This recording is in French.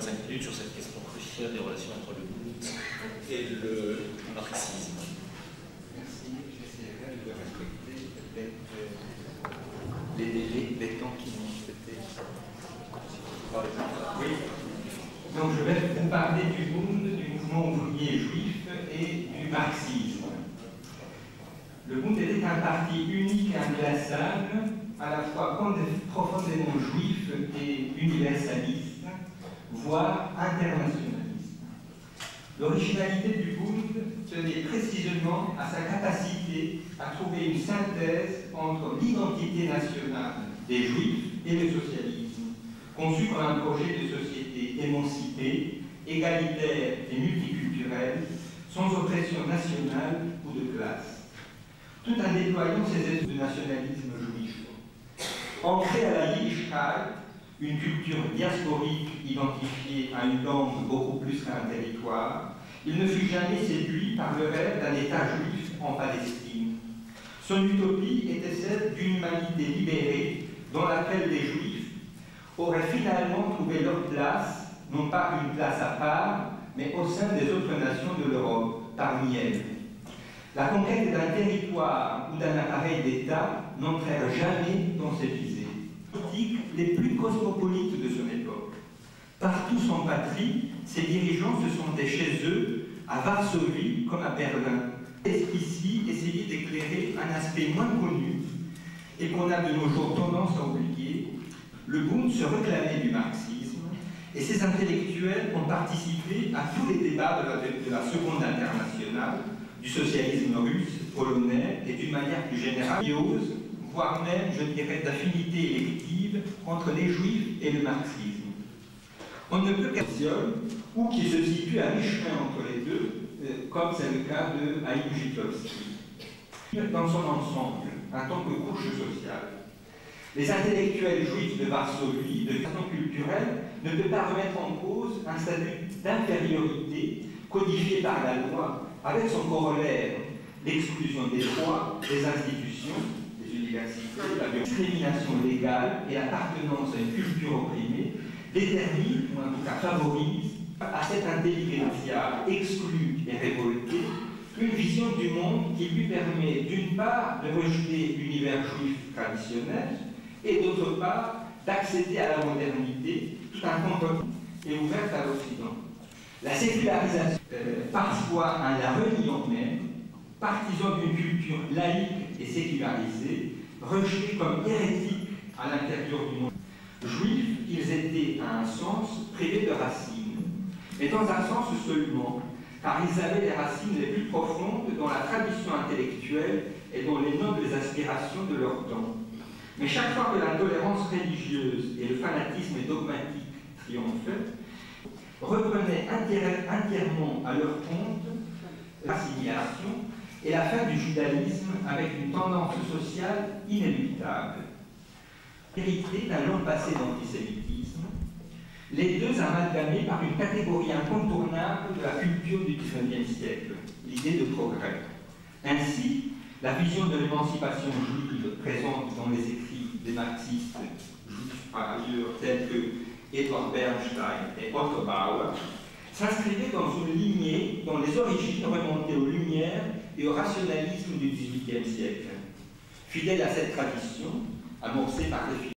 5 minutes sur cette question cruciale des relations entre le Bund et le marxisme. Merci, j'essaierai de respecter les délais, les temps qui m'ont été. Oui. Donc je vais vous parler du Bund, du mouvement ouvrier juif et du marxisme. Le Bund était un parti unique et inclassable, à la fois profondément juif et universaliste, voire internationaliste. L'originalité du Bund tenait précisément à sa capacité à trouver une synthèse entre l'identité nationale des Juifs et le socialisme, conçu comme un projet de société émancipée, égalitaire et multiculturelle, sans oppression nationale ou de classe, tout en déployant ses études de nationalisme juif. Ancré à la Yiddishkeit, une culture diasporique identifiée à une langue beaucoup plus qu'à un territoire, il ne fut jamais séduit par le rêve d'un État juif en Palestine. Son utopie était celle d'une humanité libérée dans laquelle les Juifs auraient finalement trouvé leur place, non pas une place à part, mais au sein des autres nations de l'Europe, parmi elles. La conquête d'un territoire ou d'un appareil d'État n'entrèrent jamais dans ses visées. Les plus cosmopolites de son époque. Partout sans patrie, ces dirigeants se sentaient chez eux, à Varsovie comme à Berlin. Ici, essayer d'éclairer un aspect moins connu et qu'on a de nos jours tendance à oublier. Le Bund se réclamait du marxisme et ses intellectuels ont participé à tous les débats de la Seconde Internationale, du socialisme russe, polonais et d'une manière plus générale, voire même, je dirais, d'affinité élective entre les Juifs et le marxisme. On ne peut qu'être ou qui se situe à mi-chemin entre les deux, comme c'est le cas de Haïm Jitovski. Dans son ensemble, en tant que couche sociale, les intellectuels juifs de Varsovie, de façon culturelle, ne peuvent pas remettre en cause un statut d'infériorité codifié par la loi, avec son corollaire, l'exclusion des droits, des institutions, la discrimination légale et l'appartenance à une culture opprimée déterminent, ou en tout cas favorisent, à cette intelligentsia exclue et révoltée, une vision du monde qui lui permet d'une part de rejeter l'univers juif traditionnel et d'autre part d'accéder à la modernité tout en contre et ouverte à l'Occident. La sécularisation, parfois en la reniant même, partisan d'une culture laïque et sécularisée, rejetés comme hérétiques à l'intérieur du monde juif, ils étaient à un sens privés de racines, mais dans un sens seulement, car ils avaient les racines les plus profondes dans la tradition intellectuelle et dans les nobles aspirations de leur temps. Mais chaque fois que l'intolérance religieuse et le fanatisme dogmatique triomphaient, reprenaient entièrement à leur compte l'assimilation et la fin du judaïsme avec une tendance sociale inéluctable. Hérité d'un long passé d'antisémitisme, les deux amalgamés par une catégorie incontournable de la culture du XIXe siècle, l'idée de progrès. Ainsi, la vision de l'émancipation juive présente dans les écrits des marxistes juifs par ailleurs tels que Edward Bernstein et Otto Bauer s'inscrivait dans une lignée dont les origines remontaient aux Lumières et au rationalisme du XVIIIe siècle. Fidèle à cette tradition, amorcée par les